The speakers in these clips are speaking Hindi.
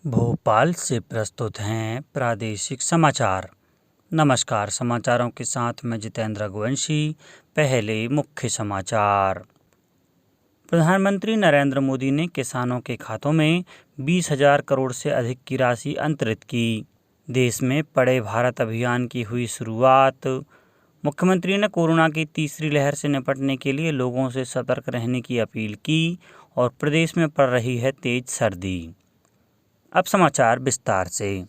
भोपाल से प्रस्तुत हैं प्रादेशिक समाचार। नमस्कार, समाचारों के साथ मैं जितेंद्र रघुवंशी। पहले मुख्य समाचार। प्रधानमंत्री नरेंद्र मोदी ने किसानों के खातों में 20,000 करोड़ से अधिक की राशि अंतरित की। देश में पढ़े भारत अभियान की हुई शुरुआत। मुख्यमंत्री ने कोरोना की तीसरी लहर से निपटने के लिए लोगों से सतर्क रहने की अपील की और प्रदेश में पड़ रही है तेज सर्दी। अब समाचार विस्तार से।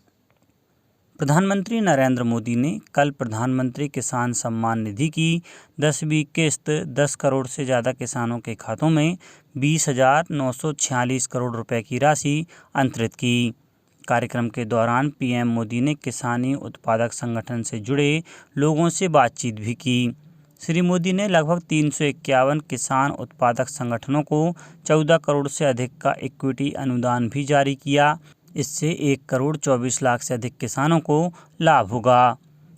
प्रधानमंत्री नरेंद्र मोदी ने कल प्रधानमंत्री किसान सम्मान निधि की 10वीं किस्त 10 करोड़ से ज़्यादा किसानों के खातों में 20,946 करोड़ रुपए की राशि अंतरित की। कार्यक्रम के दौरान पीएम मोदी ने किसानी उत्पादक संगठन से जुड़े लोगों से बातचीत भी की। श्री मोदी ने लगभग 351 किसान उत्पादक संगठनों को 14 करोड़ से अधिक का इक्विटी अनुदान भी जारी किया। इससे 1 करोड़ 24 लाख से अधिक किसानों को लाभ होगा।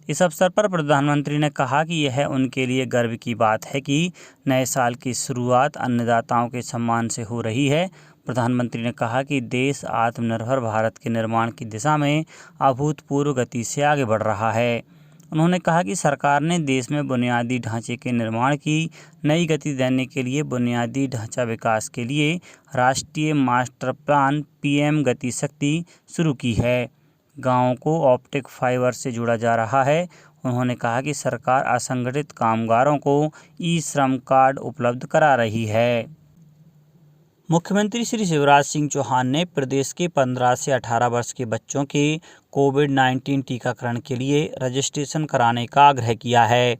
इस अवसर पर प्रधानमंत्री ने कहा कि यह उनके लिए गर्व की बात है कि नए साल की शुरुआत अन्नदाताओं के सम्मान से हो रही है। प्रधानमंत्री ने कहा कि देश आत्मनिर्भर भारत के निर्माण की दिशा में अभूतपूर्व गति से आगे बढ़ रहा है। उन्होंने कहा कि सरकार ने देश में बुनियादी ढांचे के निर्माण की नई गति देने के लिए बुनियादी ढांचा विकास के लिए राष्ट्रीय मास्टर प्लान पीएम गति शक्ति शुरू की है। गांवों को ऑप्टिक फाइबर से जोड़ा जा रहा है। उन्होंने कहा कि सरकार असंगठित कामगारों को ई श्रम कार्ड उपलब्ध करा रही है। मुख्यमंत्री श्री शिवराज सिंह चौहान ने प्रदेश के 15 से 18 वर्ष के बच्चों के कोविड-19 टीकाकरण के लिए रजिस्ट्रेशन कराने का आग्रह किया है।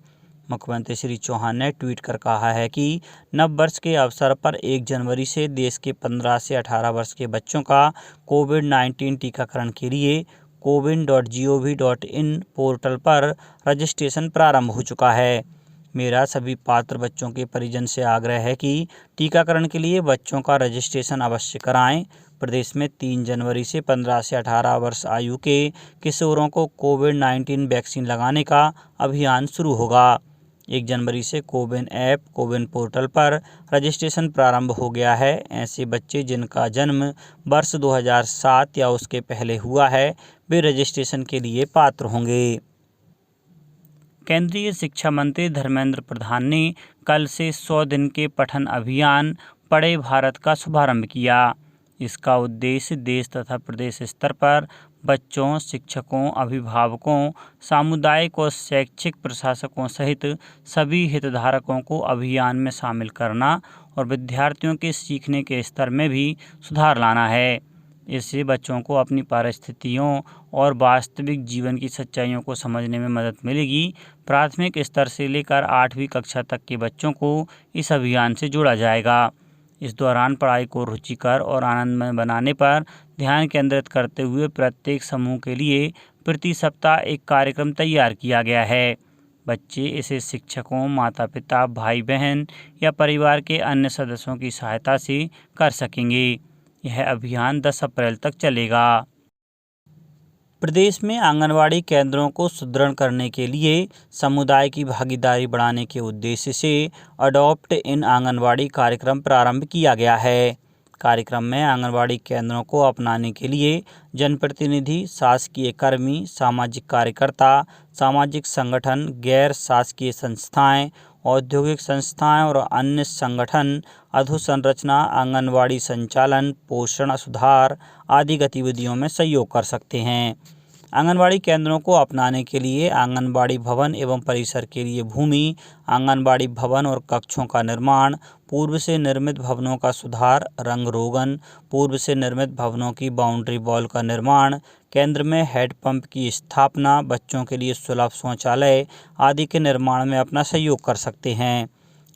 मुख्यमंत्री श्री चौहान ने ट्वीट कर कहा है कि नव वर्ष के अवसर पर 1 जनवरी से देश के 15 से 18 वर्ष के बच्चों का कोविड-19 टीकाकरण के लिए cowin.gov.in पोर्टल पर रजिस्ट्रेशन प्रारंभ हो चुका है। मेरा सभी पात्र बच्चों के परिजन से आग्रह है कि टीकाकरण के लिए बच्चों का रजिस्ट्रेशन अवश्य कराएं। प्रदेश में 3 जनवरी से 15 से 18 वर्ष आयु के किशोरों को कोविड-19 वैक्सीन लगाने का अभियान शुरू होगा। 1 जनवरी से कोविन ऐप कोविन पोर्टल पर रजिस्ट्रेशन प्रारंभ हो गया है। ऐसे बच्चे जिनका जन्म वर्ष 2007 या उसके पहले हुआ है वे रजिस्ट्रेशन के लिए पात्र होंगे। केंद्रीय शिक्षा मंत्री धर्मेंद्र प्रधान ने कल से 100 दिन के पठन अभियान पढ़े भारत का शुभारंभ किया। इसका उद्देश्य देश तथा प्रदेश स्तर पर बच्चों, शिक्षकों, अभिभावकों, सामुदायिक और शैक्षिक प्रशासकों सहित सभी हितधारकों को अभियान में शामिल करना और विद्यार्थियों के सीखने के स्तर में भी सुधार लाना है। इससे बच्चों को अपनी परिस्थितियों और वास्तविक जीवन की सच्चाइयों को समझने में मदद मिलेगी। प्राथमिक स्तर से लेकर 8वीं कक्षा तक के बच्चों को इस अभियान से जोड़ा जाएगा। इस दौरान पढ़ाई को रुचिकर और आनंदमय बनाने पर ध्यान केंद्रित करते हुए प्रत्येक समूह के लिए प्रति सप्ताह एक कार्यक्रम तैयार किया गया है। बच्चे इसे शिक्षकों, माता-पिता, भाई-बहन या परिवार के अन्य सदस्यों की सहायता से कर सकेंगे। यह अभियान 10 अप्रैल तक चलेगा। प्रदेश में आंगनवाड़ी केंद्रों को सुदृढ़ करने के लिए समुदाय की भागीदारी बढ़ाने के उद्देश्य से अडॉप्ट इन आंगनवाड़ी कार्यक्रम प्रारंभ किया गया है। कार्यक्रम में आंगनवाड़ी केंद्रों को अपनाने के लिए जनप्रतिनिधि, शासकीय कर्मी, सामाजिक कार्यकर्ता, सामाजिक संगठन, गैर शासकीय संस्थाएं, औद्योगिक संस्थाएं और अन्य संगठन अधोसंरचना, आंगनवाड़ी संचालन, पोषण सुधार आदि गतिविधियों में सहयोग कर सकते हैं। आंगनवाड़ी केंद्रों को अपनाने के लिए आंगनवाड़ी भवन एवं परिसर के लिए भूमि, आंगनवाड़ी भवन और कक्षों का निर्माण, पूर्व से निर्मित भवनों का सुधार, रंग रोगन, पूर्व से निर्मित भवनों की बाउंड्री वॉल का निर्माण, केंद्र में हैंडपंप की स्थापना, बच्चों के लिए सुलभ शौचालय आदि के निर्माण में अपना सहयोग कर सकते हैं।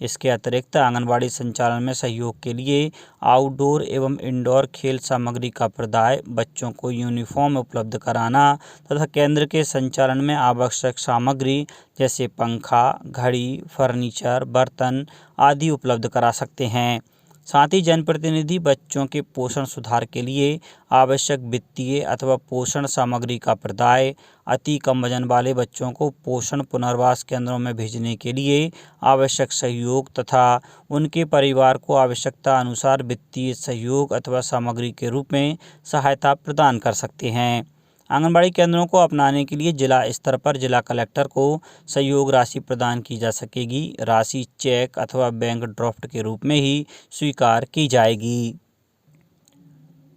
इसके अतिरिक्त आंगनवाड़ी संचालन में सहयोग के लिए आउटडोर एवं इंडोर खेल सामग्री का प्रदाय, बच्चों को यूनिफॉर्म उपलब्ध कराना तथा केंद्र के संचालन में आवश्यक सामग्री जैसे पंखा, घड़ी, फर्नीचर, बर्तन आदि उपलब्ध करा सकते हैं। साथ ही जनप्रतिनिधि बच्चों के पोषण सुधार के लिए आवश्यक वित्तीय अथवा पोषण सामग्री का प्रदाय, अति कम वजन वाले बच्चों को पोषण पुनर्वास केंद्रों में भेजने के लिए आवश्यक सहयोग तथा उनके परिवार को आवश्यकता अनुसार वित्तीय सहयोग अथवा सामग्री के रूप में सहायता प्रदान कर सकते हैं। आंगनबाड़ी केंद्रों को अपनाने के लिए जिला स्तर पर जिला कलेक्टर को सहयोग राशि प्रदान की जा सकेगी। राशि चेक अथवा बैंक ड्राफ्ट के रूप में ही स्वीकार की जाएगी।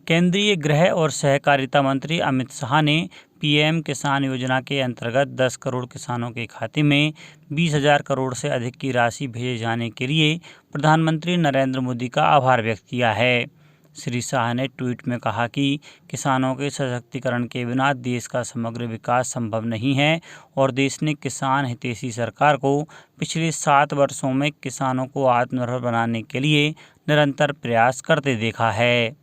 केंद्रीय गृह और सहकारिता मंत्री अमित शाह ने पीएम किसान योजना के अंतर्गत 10 करोड़ किसानों के खाते में 20,000 करोड़ से अधिक की राशि भेजे जाने के लिए प्रधानमंत्री नरेंद्र मोदी का आभार व्यक्त किया है। श्री शाह ने ट्वीट में कहा कि किसानों के सशक्तिकरण के बिना देश का समग्र विकास संभव नहीं है और देश ने किसान हितैषी सरकार को पिछले 7 वर्षों में किसानों को आत्मनिर्भर बनाने के लिए निरंतर प्रयास करते देखा है।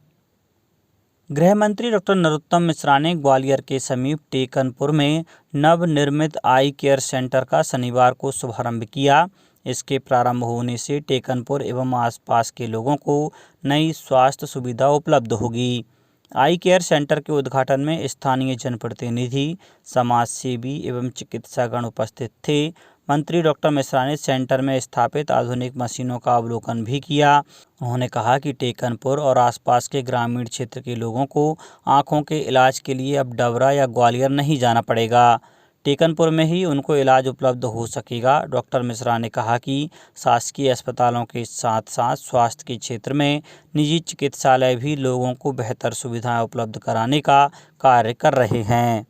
गृह मंत्री डॉक्टर नरोत्तम मिश्रा ने ग्वालियर के समीप टेकनपुर में नवनिर्मित आई केयर सेंटर का शनिवार को शुभारंभ किया। इसके प्रारंभ होने से टेकनपुर एवं आसपास के लोगों को नई स्वास्थ्य सुविधा उपलब्ध होगी। आई केयर सेंटर के उद्घाटन में स्थानीय जनप्रतिनिधि, समाजसेवी एवं चिकित्सागण उपस्थित थे। मंत्री डॉक्टर मिश्रा ने सेंटर में स्थापित आधुनिक मशीनों का अवलोकन भी किया। उन्होंने कहा कि टेकनपुर और आसपास के ग्रामीण क्षेत्र के लोगों को आंखों के इलाज के लिए अब डबरा या ग्वालियर नहीं जाना पड़ेगा। टेकनपुर में ही उनको इलाज उपलब्ध हो सकेगा। डॉक्टर मिश्रा ने कहा कि शासकीय अस्पतालों के साथ साथ स्वास्थ्य के क्षेत्र में निजी चिकित्सालय भी लोगों को बेहतर सुविधाएं उपलब्ध कराने का कार्य कर रहे हैं।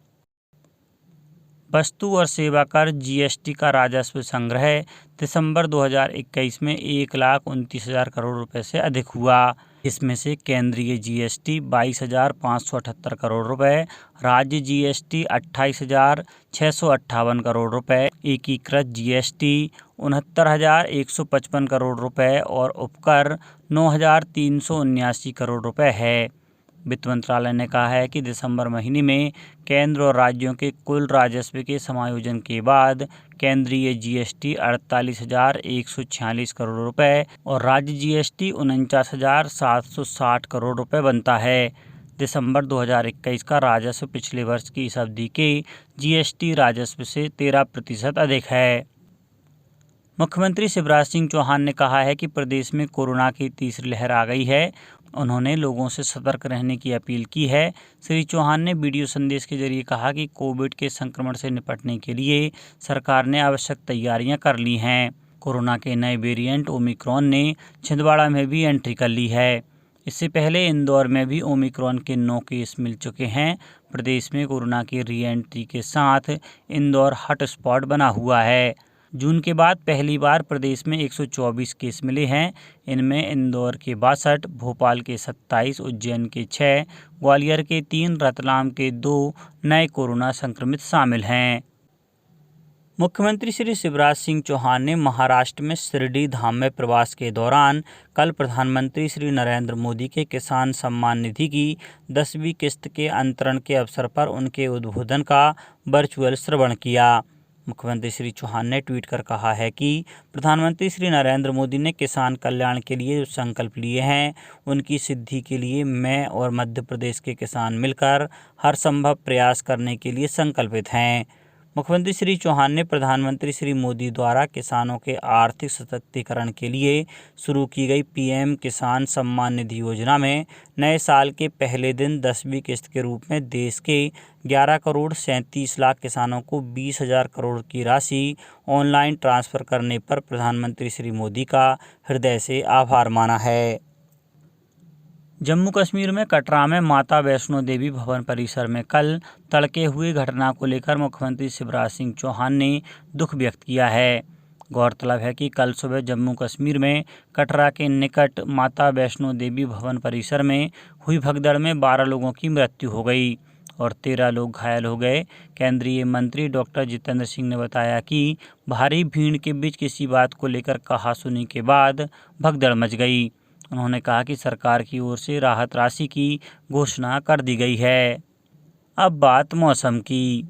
वस्तु और सेवा कर जीएसटी का राजस्व संग्रह दिसंबर 2021 में 1,29,000 करोड़ रुपए से अधिक हुआ। इसमें से केंद्रीय जीएसटी 22,578 करोड़ रुपए, राज्य जीएसटी 28,658 करोड़ रुपए, एकीकृत जीएसटी 69,155 करोड़ रुपए और उपकर 9,379 करोड़ रुपए है। वित्त मंत्रालय ने कहा है कि दिसंबर महीने में केंद्र और राज्यों के कुल राजस्व के समायोजन के बाद केंद्रीय जीएसटी 48,146 करोड़ रुपए और राज्य जीएसटी 49,760 करोड़ रुपए बनता है। दिसंबर 2021 का राजस्व पिछले वर्ष की इस अवधि के जीएसटी राजस्व से 13% अधिक है। मुख्यमंत्री शिवराज सिंह चौहान ने कहा है कि प्रदेश में कोरोना की तीसरी लहर आ गई है। उन्होंने लोगों से सतर्क रहने की अपील की है। श्री चौहान ने वीडियो संदेश के जरिए कहा कि कोविड के संक्रमण से निपटने के लिए सरकार ने आवश्यक तैयारियां कर ली हैं। कोरोना के नए वेरिएंट ओमिक्रॉन ने छिंदवाड़ा में भी एंट्री कर ली है। इससे पहले इंदौर में भी ओमिक्रॉन के 9 केस मिल चुके हैं। प्रदेश में कोरोना की री एंट्री के साथ इंदौर हॉटस्पॉट बना हुआ है। जून के बाद पहली बार प्रदेश में 124 केस मिले हैं। इनमें इंदौर के 62, भोपाल के 27, उज्जैन के 6, ग्वालियर के 3, रतलाम के 2 नए कोरोना संक्रमित शामिल हैं। मुख्यमंत्री श्री शिवराज सिंह चौहान ने महाराष्ट्र में शिरडी धाम में प्रवास के दौरान कल प्रधानमंत्री श्री नरेंद्र मोदी के किसान सम्मान निधि की 10वीं किस्त के अंतरण के अवसर पर उनके उद्बोधन का वर्चुअल श्रवण किया। मुख्यमंत्री श्री चौहान ने ट्वीट कर कहा है कि प्रधानमंत्री श्री नरेंद्र मोदी ने किसान कल्याण के लिए जो संकल्प लिए हैं उनकी सिद्धि के लिए मैं और मध्य प्रदेश के किसान मिलकर हर संभव प्रयास करने के लिए संकल्पित हैं। मुख्यमंत्री श्री चौहान ने प्रधानमंत्री श्री मोदी द्वारा किसानों के आर्थिक सशक्तिकरण के लिए शुरू की गई पीएम किसान सम्मान निधि योजना में नए साल के पहले दिन 10वीं किस्त के रूप में देश के 11 करोड़ 37 लाख किसानों को 20,000 करोड़ की राशि ऑनलाइन ट्रांसफ़र करने पर प्रधानमंत्री श्री मोदी का हृदय से आभार माना है। जम्मू कश्मीर में कटरा में माता वैष्णो देवी भवन परिसर में कल तड़के हुई घटना को लेकर मुख्यमंत्री शिवराज सिंह चौहान ने दुख व्यक्त किया है। गौरतलब है कि कल सुबह जम्मू कश्मीर में कटरा के निकट माता वैष्णो देवी भवन परिसर में हुई भगदड़ में 12 लोगों की मृत्यु हो गई और 13 लोग घायल हो गए। केंद्रीय मंत्री डॉक्टर जितेंद्र सिंह ने बताया कि भारी भीड़ के बीच किसी बात को लेकर कहासुनी के बाद भगदड़ मच गई। उन्होंने कहा कि सरकार की ओर से राहत राशि की घोषणा कर दी गई है। अब बात मौसम की।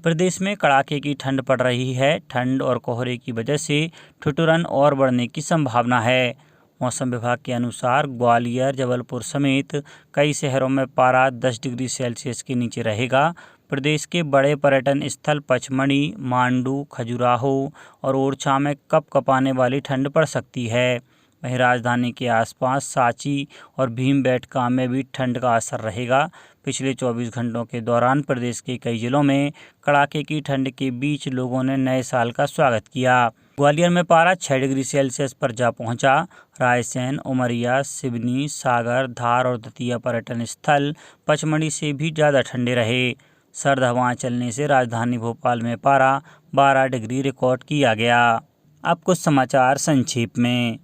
प्रदेश में कड़ाके की ठंड पड़ रही है। ठंड और कोहरे की वजह से ठिठुरन और बढ़ने की संभावना है। मौसम विभाग के अनुसार ग्वालियर, जबलपुर समेत कई शहरों में पारा 10 डिग्री सेल्सियस के नीचे रहेगा। प्रदेश के बड़े पर्यटन स्थल पचमढ़ी, मांडू, खजुराहो और ओरछा में कपकपाने वाली ठंड पड़ सकती है। वहीं राजधानी के आसपास सांची और भीमबेटका में भी ठंड का असर रहेगा। पिछले 24 घंटों के दौरान प्रदेश के कई जिलों में कड़ाके की ठंड के बीच लोगों ने नए साल का स्वागत किया। ग्वालियर में पारा 6 डिग्री सेल्सियस पर जा पहुंचा। रायसेन, उमरिया, सिवनी, सागर, धार और दतिया पर्यटन स्थल पचमढ़ी से भी ज़्यादा ठंडे रहे। सर्द हवाएं चलने से राजधानी भोपाल में पारा 12 डिग्री रिकॉर्ड किया गया। अब कुछ समाचार संक्षेप में।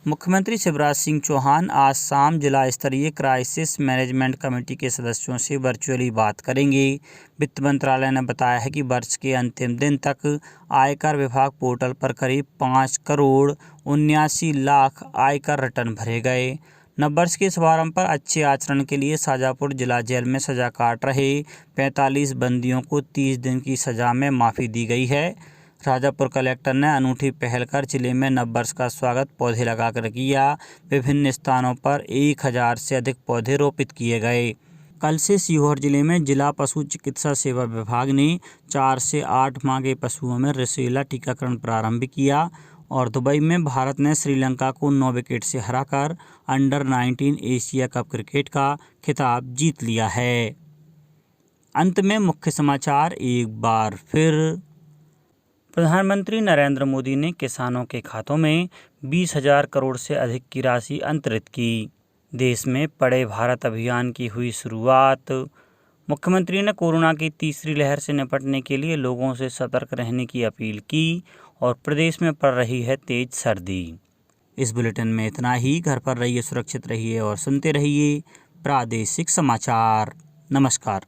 मुख्यमंत्री शिवराज सिंह चौहान आज शाम जिला स्तरीय क्राइसिस मैनेजमेंट कमेटी के सदस्यों से वर्चुअली बात करेंगे। वित्त मंत्रालय ने बताया है कि वर्ष के अंतिम दिन तक आयकर विभाग पोर्टल पर करीब 5 करोड़ 79 लाख आयकर रिटर्न भरे गए। नववर्ष के शुभारंभ पर अच्छे आचरण के लिए शाजापुर जिला जेल में सजा काट रहे 45 बंदियों को 30 दिन की सजा में माफ़ी दी गई है। शाजापुर कलेक्टर ने अनूठी पहल कर जिले में नववर्ष का स्वागत पौधे लगाकर किया। विभिन्न स्थानों पर 1000 से अधिक पौधे रोपित किए गए। कल से सीहोर जिले में जिला पशु चिकित्सा सेवा विभाग ने 4 से 8 माह के पशुओं में रूबेला टीकाकरण प्रारंभ किया। और दुबई में भारत ने श्रीलंका को 9 विकेट से हराकर अंडर-19 एशिया कप क्रिकेट का खिताब जीत लिया है। अंत में मुख्य समाचार एक बार फिर। प्रधानमंत्री नरेंद्र मोदी ने किसानों के खातों में 20,000 करोड़ से अधिक की राशि अंतरित की। देश में पढ़े भारत अभियान की हुई शुरुआत। मुख्यमंत्री ने कोरोना की तीसरी लहर से निपटने के लिए लोगों से सतर्क रहने की अपील की। और प्रदेश में पड़ रही है तेज सर्दी। इस बुलेटिन में इतना ही। घर पर रहिए, सुरक्षित रहिए और सुनते रहिए प्रादेशिक समाचार। नमस्कार।